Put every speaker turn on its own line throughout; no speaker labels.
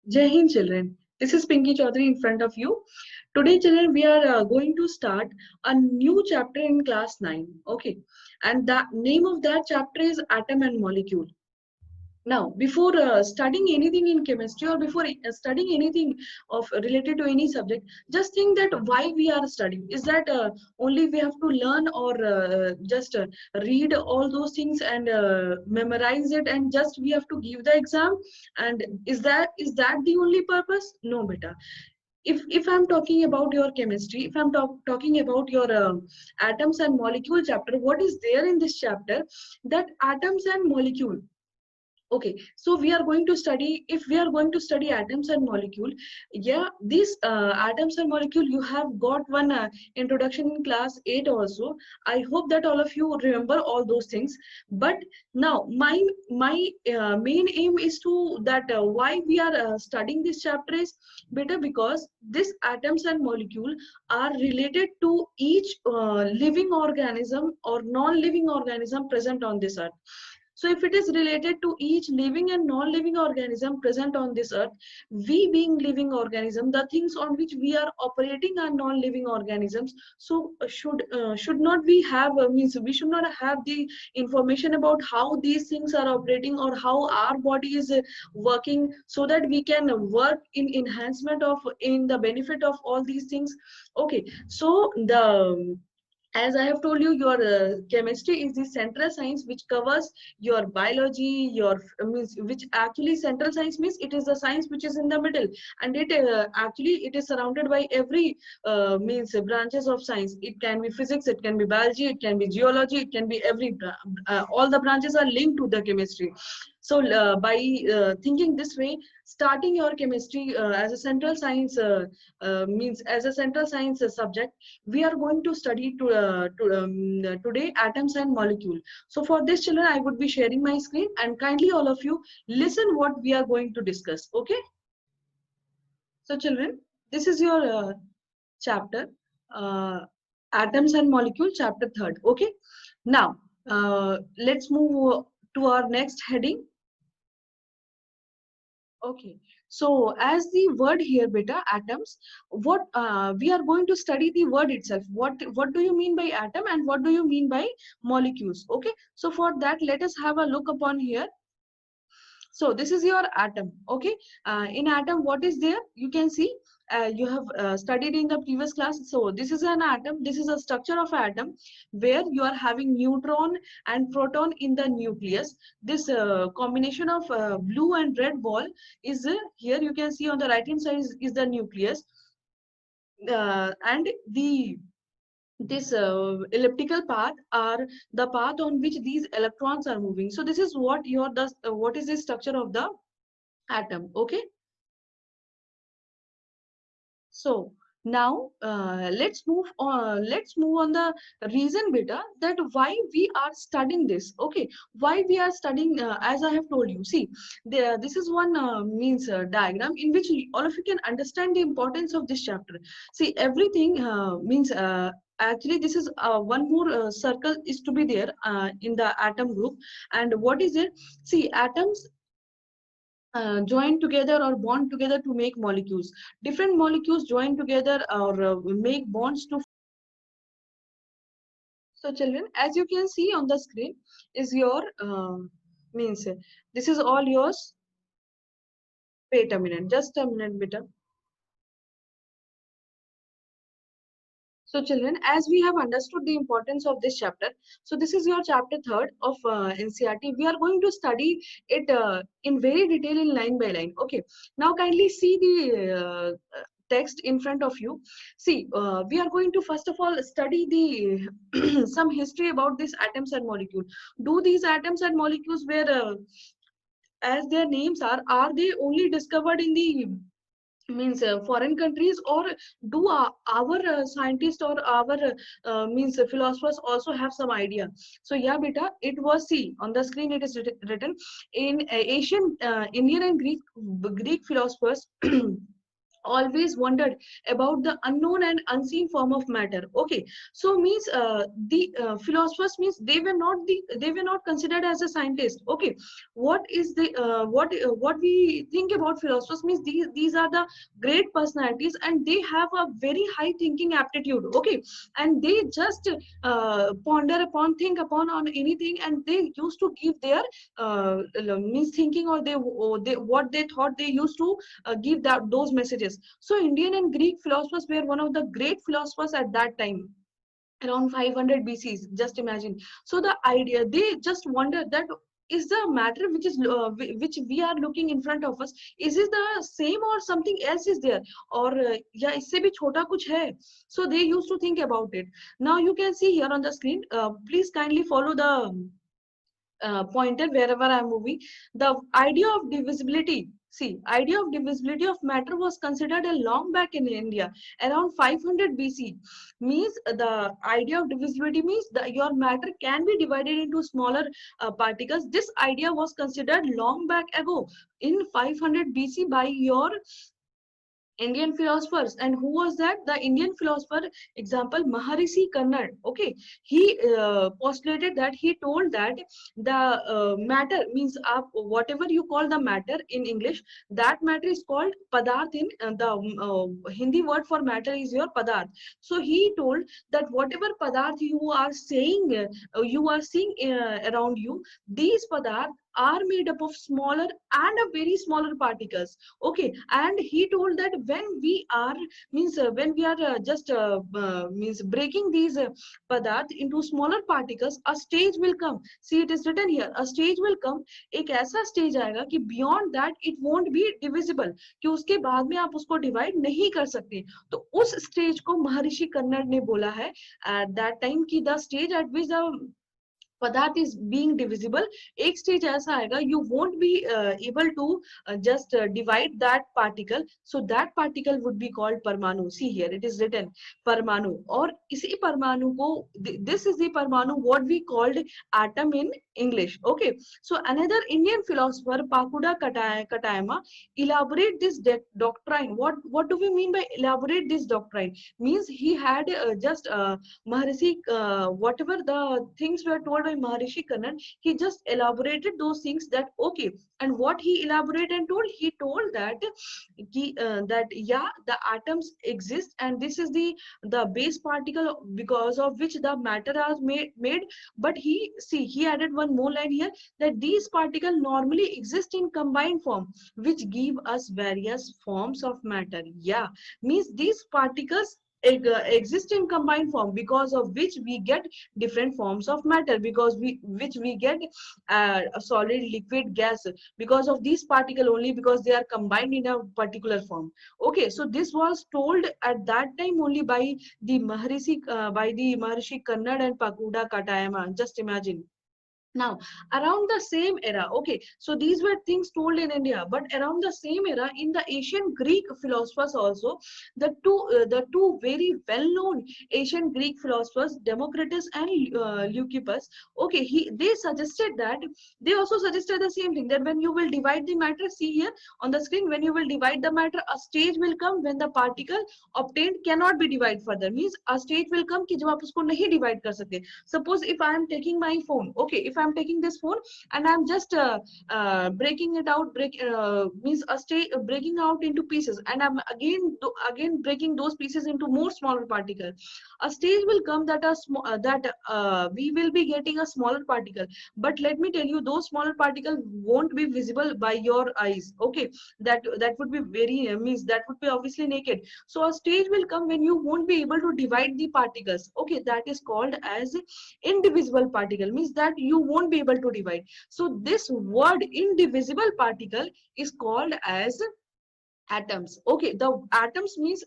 Jai Hind children. This is Pinky Chaudhary in front of you. Today children we are going to start a new chapter in class 9. Okay. And the name of that chapter is Atom and Molecule. Now, before studying anything in chemistry or before studying anything of related to any subject, just think that why we are studying. Is that only we have to learn or just read all those things and memorize it and just we have to give the exam? And is that the only purpose? No, beta. If I'm talking about your chemistry, if I'm talking about your atoms and molecule chapter, what is there in this chapter? That atoms and molecule. Okay, so we are going to study, if we are going to study atoms and molecule, yeah, these atoms and molecule, you have got one introduction in class 8 also. I hope that all of you remember all those things. But now my main aim is to that why we are studying this chapter is better because these atoms and molecule are related to each living organism or non-living organism present on this earth. So if it is related to each living and non-living organism present on this earth, we being living organism, the things on which we are operating are non-living organisms. So should not we have means we should not have the information about how these things are operating or how our body is working, so that we can work in enhancement of in the benefit of all these things. Okay, so the as I have told you, your chemistry is the central science which covers your biology, your means which actually central science means it is the science which is in the middle, and it actually it is surrounded by every means branches of science. It can be physics, it can be biology, it can be geology, it can be all the branches are linked to the chemistry. So by thinking this way, starting your chemistry as a central science means as a central science subject, we are going to study today atoms and molecule. So for this children, I would be sharing my screen and kindly all of you listen what we are going to discuss. Okay. So children, this is your chapter, uh, atoms and molecule, chapter 3rd. Okay. Now let's move to our next heading. Okay, so as the word here, beta, atoms, what we are going to study the word itself. What do you mean by atom and what do you mean by molecules? Okay, so for that, let us have a look upon here. So this is your atom. Okay, in atom, what is there? You can see you have studied in the previous class. So this is an atom. This is a structure of atom where you are having neutron and proton in the nucleus. This combination of blue and red ball is here. You can see on the right hand side is the nucleus, and the this elliptical path are the path on which these electrons are moving. So this is what your what is the structure of the atom. Okay, so now let's move on the reason beta that why we are studying this. Okay, why we are studying, as I have told you, see there, this is one means diagram in which all of you can understand the importance of this chapter. See everything means actually this is one more circle is to be there in the atom group. And what is it? See, atoms join together or bond together to make molecules. Different molecules join together or make bonds to. So children, as you can see on the screen is your means this is all yours. Wait a minute, just a minute, beta. So children, as we have understood the importance of this chapter, so this is your chapter 3rd of NCRT. We are going to study it in very detail in line by line. Okay. Now kindly see the text in front of you. See, we are going to first of all study the some history about these atoms and molecules. Do these atoms and molecules were, as their names are they only discovered in the means foreign countries, or do our scientists or our means philosophers also have some idea? So yeah beta, it was, see on the screen it is written in Asian Indian and Greek philosophers always wondered about the unknown and unseen form of matter. Okay, so means the philosophers means they were not considered as a scientist. Okay, what is the what we think about philosophers means these are the great personalities, and they have a very high thinking aptitude. Okay, and they just ponder upon, think upon on anything, and they used to give their means thinking, or they what they thought, they used to give that those messages. So Indian and Greek philosophers were one of the great philosophers at that time, around 500 BC. Just imagine. So the idea, they just wondered that is the matter which is which we are looking in front of us, is it the same or something else is there, or या इससे भी छोटा कुछ है. So they used to think about it. Now you can see here on the screen. Please kindly follow the pointer wherever I'm moving. The idea of divisibility. See, idea of divisibility of matter was considered a long back in India, around 500 BC. Means the idea of divisibility means that your matter can be divided into smaller particles. This idea was considered long back ago in 500 BC by your Indian philosophers. And who was that? The Indian philosopher, example, Maharishi Kannad. Okay, he postulated that, he told that the matter means whatever you call the matter in English, that matter is called padarth. In the Hindi word for matter is your padarth. So he told that whatever padarth you are saying, you are seeing around you, these padarth are made up of smaller and a very smaller particles. Okay, and he told that when we are means when we are just means breaking these padarth into smaller particles, a stage will come. See, it is written here, a stage will come. एक ऐसा stage आएगा कि beyond that it won't be divisible, कि उसके बाद में आप उसको divide नहीं कर सकते. तो उस stage को महर्षि कन्नड़ ने बोला है at that time कि the stage at which the पदार्थ is being divisible. एक स्टेज ऐसा आएगा, you won't be able to just divide that particle. So that particle would be called परमाणु. See here, it is written परमाणु. और इसी परमाणु को, this is the परमाणु what we called atom in English. Okay, so another Indian philosopher Pakuda Katayama elaborate this doctrine. What do we mean by elaborate this doctrine? Means he had just Maharishi, whatever the things were told by Maharishi Kannad, he just elaborated those things. That okay, and what he elaborated and told, he told that that yeah, the atoms exist, and this is the base particle because of which the matter is made. But he added one more line here, that these particles normally exist in combined form, which give us various forms of matter. Yeah, means these particles exist in combined form, because of which we get different forms of matter, because we get a solid, liquid, gas, because of these particle only, because they are combined in a particular form. Okay, so this was told at that time only by the Maharishi Kannad and Pakuda Katayama. Just imagine. Now, around the same era, okay, so these were things told in India, but around the same era, in the ancient Greek philosophers also, the two very well-known ancient Greek philosophers, Democritus and Leucippus, okay, they suggested that, they also suggested the same thing, that when you will divide the matter, see here on the screen, when you will divide the matter, a stage will come when the particle obtained cannot be divided further. Means a stage will come कि जब आप उसको नहीं divide कर सकते. Suppose if I am taking my phone, okay, if I'm taking this phone and I'm just breaking it out, means a stage breaking out into pieces, and I'm again breaking those pieces into more smaller particles. A stage will come that we will be getting a smaller particle, but let me tell you, those smaller particles won't be visible by your eyes. Okay, that would be very means that would be obviously naked. So a stage will come when you won't be able to divide the particles. Okay, that is called as indivisible particle, means that you won't be able to divide. So this word indivisible particle is called as atoms. Okay, the atoms means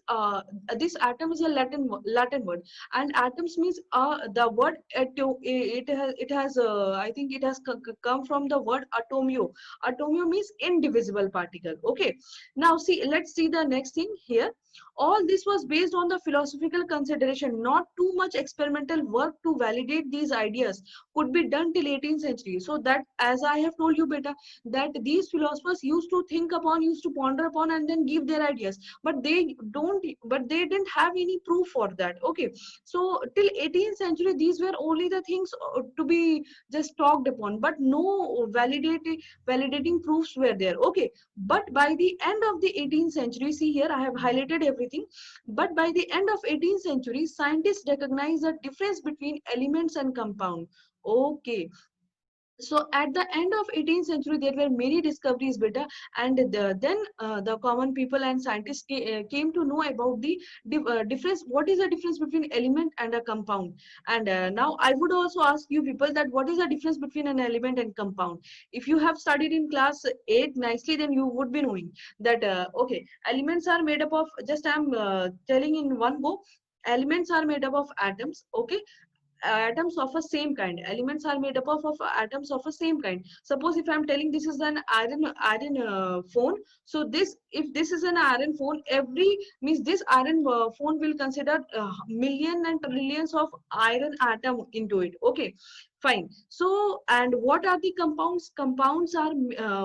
this atom is a Latin word, and atoms means the word it has I think it has come from the word atomio. Atomio means indivisible particle. Okay, now see, let's see the next thing here. All this was based on the philosophical consideration. Not too much experimental work to validate these ideas could be done till 18th century. So that, as I have told you, beta, that these philosophers used to think upon, used to ponder upon, and and then give their ideas, but they didn't have any proof for that. Okay, so till 18th century these were only the things to be just talked upon, but no validating proofs were there. Okay, but by the end of the 18th century, see here I have highlighted everything, but by the end of 18th century scientists recognized the difference between elements and compound. Okay, so at the end of 18th century there were many discoveries beta, and then the common people and scientists came to know about the difference, what is the difference between element and a compound. And now I would also ask you people that what is the difference between an element and compound. If you have studied in class 8 nicely, then you would be knowing that okay, elements are made up of, just I'm telling in one go, elements are made up of atoms. Okay, atoms of a same kind, elements are made up of atoms of a same kind. Suppose if I'm telling this is an iron phone, so this, if this is an iron phone, every means this iron phone will consider million and trillions of iron atom into it. Okay, fine. So and what are the compounds? Compounds are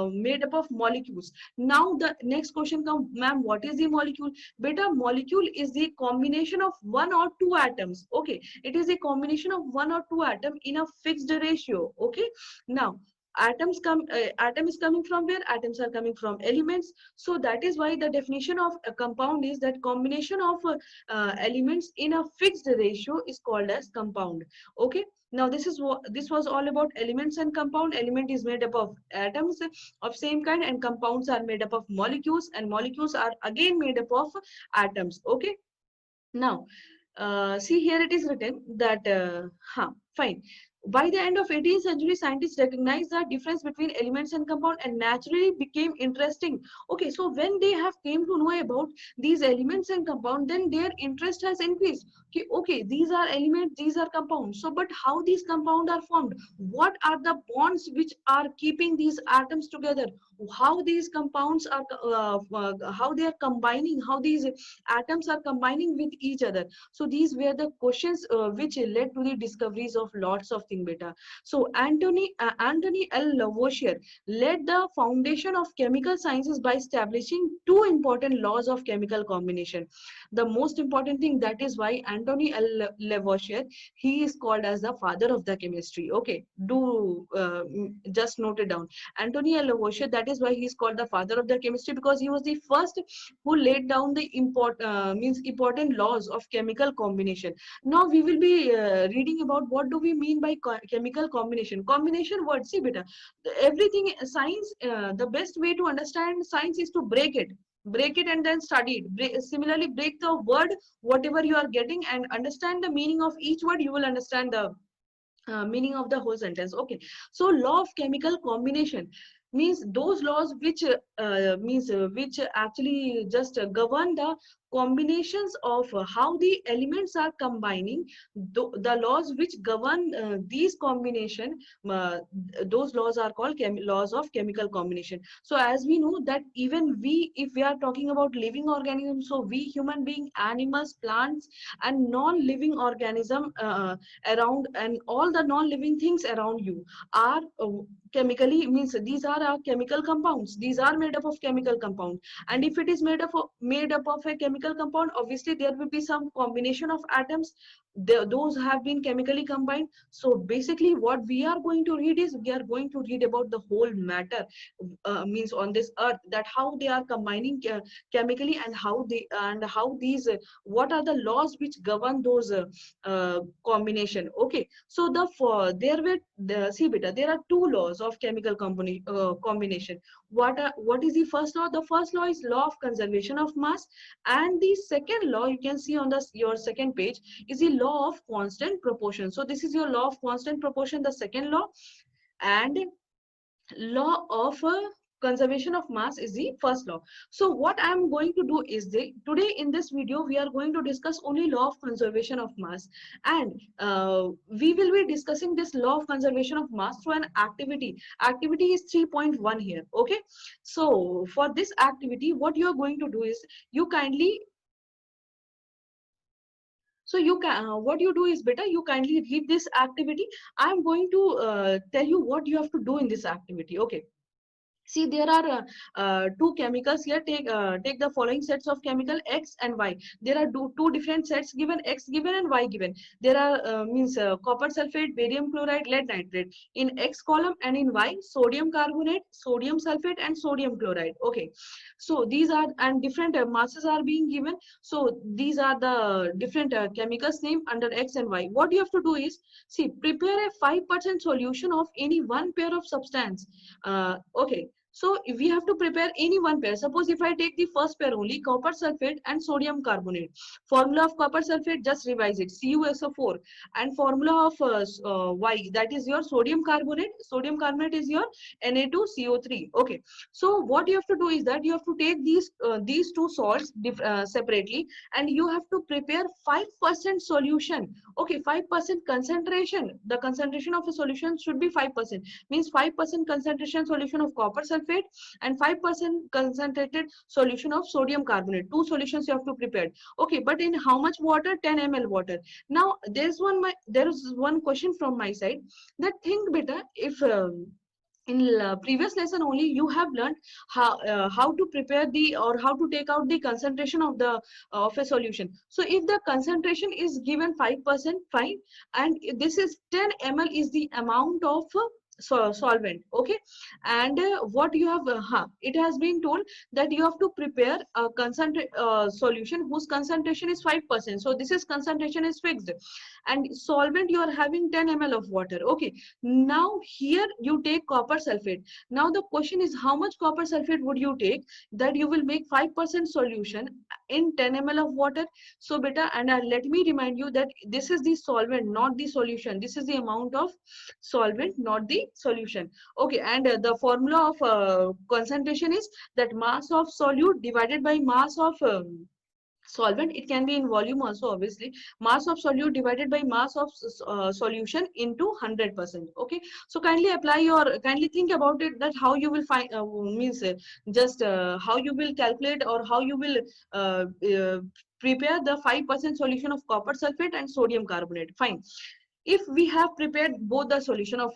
made up of molecules. Now the next question comes, ma'am, what is the molecule? Beta, molecule is the combination of one or two atoms. Okay, it is a combination of one or two atom in a fixed ratio. Okay, now atom is coming from where? Atoms are coming from elements. So that is why the definition of a compound is that combination of elements in a fixed ratio is called as compound. Okay, now this is what this was all about, elements and compound. Element is made up of atoms of same kind, and compounds are made up of molecules, and molecules are again made up of atoms. Okay, now see here it is written that fine. By the end of 18th century, scientists recognized the difference between elements and compound and naturally became interesting. Okay, so when they have came to know about these elements and compound, then their interest has increased. Okay, okay, these are elements, these are compounds. So, but how these compounds are formed? What are the bonds which are keeping these atoms together? How these compounds are, how they are combining, how these atoms are combining with each other. So these were the questions which led to the discoveries of lots of things beta. So Anthony L. Lavoisier led the foundation of chemical sciences by establishing two important laws of chemical combination. The most important thing, that is why Anthony L. Lavoisier, he is called as the father of the chemistry. Okay, do just note it down. Anthony L. Lavoisier, that is why he is called the father of the chemistry, because he was the first who laid down the important laws of chemical combination. Now we will be reading about what do we mean by chemical combination. Combination word, see beta, everything science, the best way to understand science is to break it and then study it. Similarly, break the word whatever you are getting and understand the meaning of each word, you will understand the meaning of the whole sentence. Okay, so law of chemical combination means those laws which actually just govern the combinations of how the elements are combining. The laws which govern these combination, uh, those laws are called laws of chemical combination. So as we know that even we, if we are talking about living organisms, so we human being, animals, plants and non-living organism around, and all the non-living things around you are chemically, means these are our chemical compounds, these are made up of chemical compound. And if it is made up of a chemical compound, obviously there will be some combination of atoms. Those have been chemically combined. So basically what we are going to read is, we are going to read about the whole matter, means on this earth, that how they are combining chemically, and how these what are the laws which govern those combination. Okay, so there were see beta, there are two laws of chemical combination. What is the first law? The first law is law of conservation of mass, and the second law, you can see on your second page, is the law of constant proportion. So this is your law of constant proportion, the second law, and law of conservation of mass is the first law. So what I'm going to do is, today in this video we are going to discuss only law of conservation of mass, and we will be discussing this law of conservation of mass through an activity. Activity is 3.1 here. Okay, so for this activity what you are going to do is, you kindly, so you can what you do is better, you kindly read this activity. I'm going to tell you what you have to do in this activity. Okay, See, there are two chemicals here. Take the following sets of chemical X and Y. There are two different sets given, X given and Y given. There are means copper sulfate, barium chloride, lead nitrate in X column, and in Y sodium carbonate, sodium sulfate, and sodium chloride. Okay, so these are, and different masses are being given. So these are the different chemicals name under X and Y. What you have to do is, see, prepare a 5% solution of any one pair of substance. Okay, so if we have to prepare any one pair, suppose if I take the first pair only, copper sulfate and sodium carbonate. Formula of copper sulfate, just revise it, CuSO4. And formula of Y, that is your sodium carbonate. Sodium carbonate is your Na2CO3. Okay, so what you have to do is that you have to take these two salts separately, and you have to prepare 5% solution. Okay, 5% concentration. The concentration of a solution should be 5%. Means 5% concentration solution of copper sulfate and 5% concentrated solution of sodium carbonate. Two solutions you have to prepare. Okay, but in how much water? 10 ml water. Now there is one question from my side, that think better, if in previous lesson only you have learned how to prepare the, or how to take out the concentration of the of a solution. So if the concentration is given 5%, fine, and this is 10 ml is the amount of solvent. Okay, and what you have it has been told that you have to prepare a concentrate solution whose concentration is 5%. So this is concentration is fixed, and solvent you are having 10 ml of water. Okay, now here you take copper sulfate. Now the question is, how much copper sulfate would you take that you will make 5% solution in 10 ml of water? So beta, and let me remind you that this is the solvent, not the solution. This is the amount of solvent, not the solution. Okay, and the formula of concentration is that mass of solute divided by mass of solvent. It can be in volume also, obviously. Mass of solute divided by mass of solution into 100%. Okay, so kindly think about it, that how you will find means just how you will calculate, or how you will uh, uh, prepare the 5% solution of copper sulfate and sodium carbonate. Fine, if we have prepared both the solution of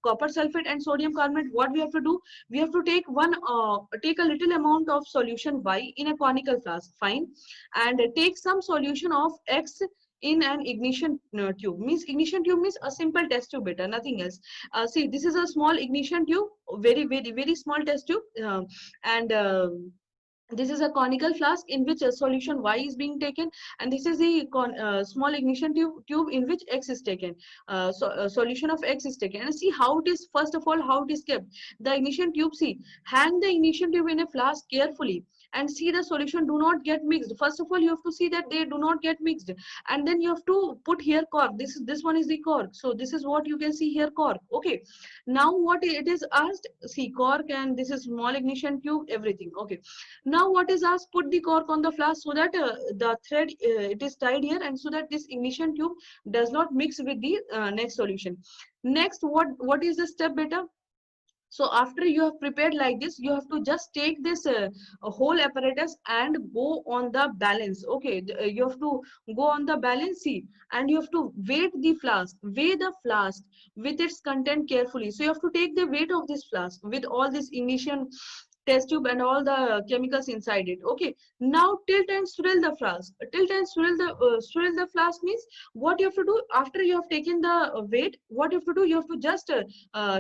copper sulfate and sodium carbonate, what we have to do? We have to take a little amount of solution Y in a conical flask. Fine, and take some solution of X in an ignition tube. Means ignition tube means a simple test tube, beta, nothing else. See, this is a small ignition tube, very small test tube, and this is a conical flask in which a solution Y is being taken, and this is the small ignition tube in which X is taken. Solution of X is taken, and see how it is. First of all, how it is kept. The ignition tube, see, hang the ignition tube in a flask carefully, and see the solution do not get mixed. First of all, you have to see that they do not get mixed, and then you have to put here cork. This one is the cork. So this is what you can see here, cork. Okay, now what it is asked, see, cork, and this is small ignition tube, everything. Okay, now what is asked, put the cork on the flask so that the thread it is tied here, and so that this ignition tube does not mix with the next solution. Next, what is the step, beta? So after you have prepared like this, you have to just take this whole apparatus and go on the balance. Okay, you have to go on the balance, see, and you have to weigh the flask with its content carefully. So you have to take the weight of this flask with all this ignition test tube and all the chemicals inside it. Okay, now tilt and swirl the flask. Tilt and swirl the flask means, what you have to do after you have taken the weight, what you have to do, you have to just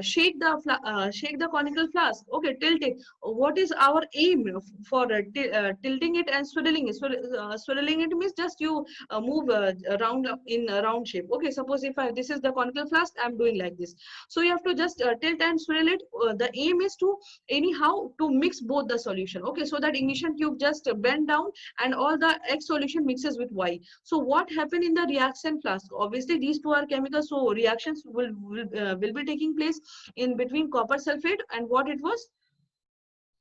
shake the conical flask. Okay, tilt it. What is our aim for tilting it and swirling it? Swirling it means just you move around in a round shape. Okay, suppose if this is the conical flask, I'm doing like this. So you have to just tilt and swirl it. The aim is to anyhow to mix both the solution. Okay, so that ignition tube just bend down, and all the X solution mixes with Y. So what happened in the reaction flask? Obviously these two are chemicals, so reactions will be taking place in between copper sulfate and what it was,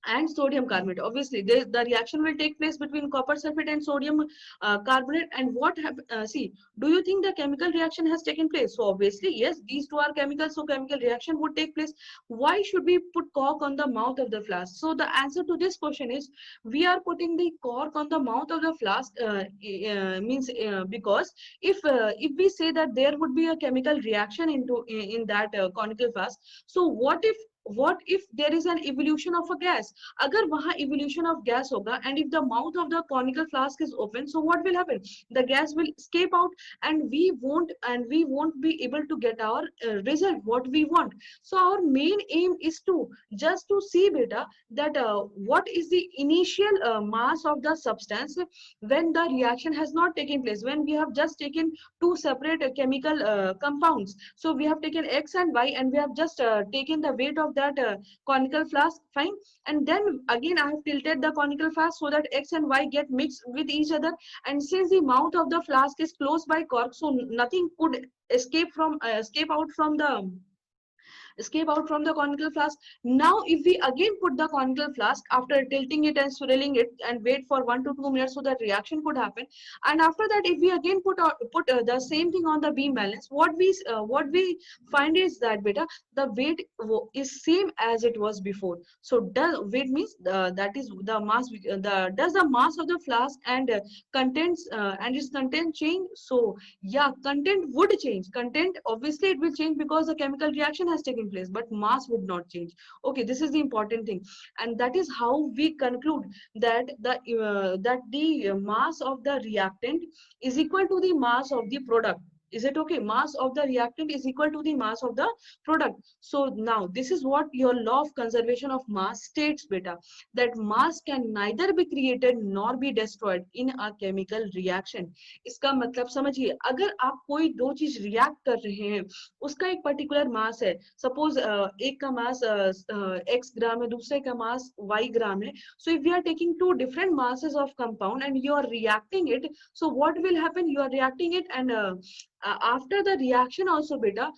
and sodium carbonate. Obviously the reaction will take place between copper sulfate and sodium carbonate. And what have see, do you think the chemical reaction has taken place? So obviously yes, these two are chemicals, so chemical reaction would take place. Why should we put cork on the mouth of the flask? So the answer to this question is, we are putting the cork on the mouth of the flask means because if we say that there would be a chemical reaction in that conical flask, so what if what if there is an evolution of a gas? Agar wahan evolution of gas hoga, and if the mouth of the conical flask is open, so what will happen? The gas will escape out, and we won't be able to get our result what we want. So our main aim is to just to see beta that what is the initial mass of the substance when the reaction has not taken place, when we have just taken two separate chemical compounds. So we have taken X and Y, and we have just taken the weight of that conical flask, fine. And then again I have tilted the conical flask so that X and Y get mixed with each other. And since the mouth of the flask is closed by cork, so nothing could escape out from the conical flask. Now, if we again put the conical flask after tilting it and swirling it and wait for 1 to 2 minutes so that reaction could happen, and after that, if we again put the same thing on the beam balance, what we find is that beta the weight is same as it was before. So does weight means that is the mass. Does the mass of the flask and contents and its content change? So yeah, content would change. Content obviously it will change because the chemical reaction has taken place, but mass would not change. Okay, this is the important thing, and that is how we conclude that the mass of the reactant is equal to the mass of the product. Is it okay? Mass of the reactant is equal to the mass of the product. So now this is what your law of conservation of mass states, beta, that mass can neither be created nor be destroyed in a chemical reaction. इसका मतलब समझिए, अगर आप कोई दो चीज react कर रहे हैं, उसका एक पर्टिकुलर मास है, सपोज एक का मास x ग्राम है, दूसरे का मास y ग्राम है. So if we are taking two different masses of compound and you are reacting it, so what will happen? You are reacting it, and after the reaction also beta,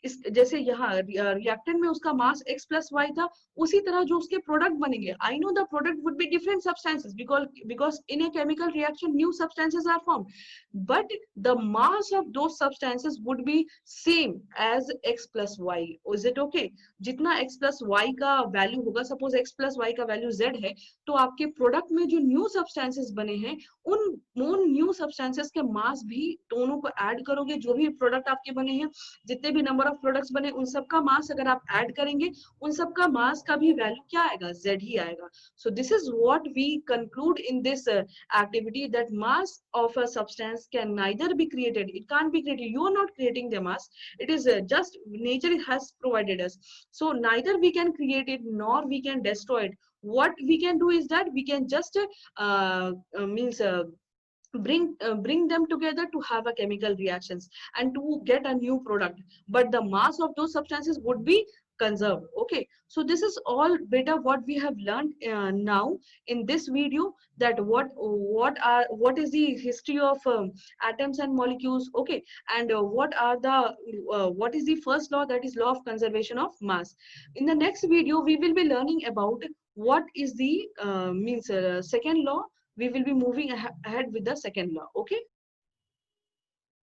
इस जैसे यहाँ reactant में उसका मास x plus Y था, उसी तरह जो उसके प्रोडक्ट बनेंगे, I know the product would be different substances because in a chemical reaction new substances are formed, but the mass of those substances would be same as x plus y. Is it okay? जितना x plus y का value होगा, suppose x plus y का value z है, तो आपके product में जो new substances बने हैं, उन न्यू सब्सटेंसेस के मास भी दोनों को ऐड करोगे, जो भी प्रोडक्ट आपके बने हैं, जितने भी नंबर ऑफ प्रोडक्ट्स बने, उन सब का मास अगर आप ऐड करेंगे, उन सब का मास का भी वैल्यू क्या आएगा? Z ही आएगा. So this is what we conclude in this activity, that mass of a substance can neither be created, it can't be created, you are not creating the mass, it is just nature has provided us. So neither we can create it nor we can destroy it. What we can do is that we can just means bring them together to have a chemical reactions and to get a new product, but the mass of those substances would be conserved. Okay, so this is all beta what we have learned now in this video, that what is the history of atoms and molecules. Okay, and what is the first law, that is law of conservation of mass. In the next video we will be learning about what is the second law. We will be moving ahead with the second law. Okay,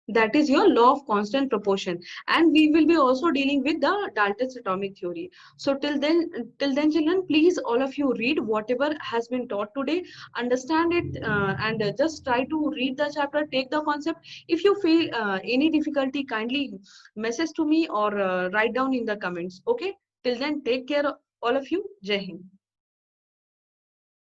that is your law of constant proportion, and we will be also dealing with the Dalton's atomic theory. So till then children, please all of you read whatever has been taught today, understand it, and just try to read the chapter, take the concept. If you feel any difficulty, kindly message to me or write down in the comments. Okay, till then, take care all of you. Jai Hind.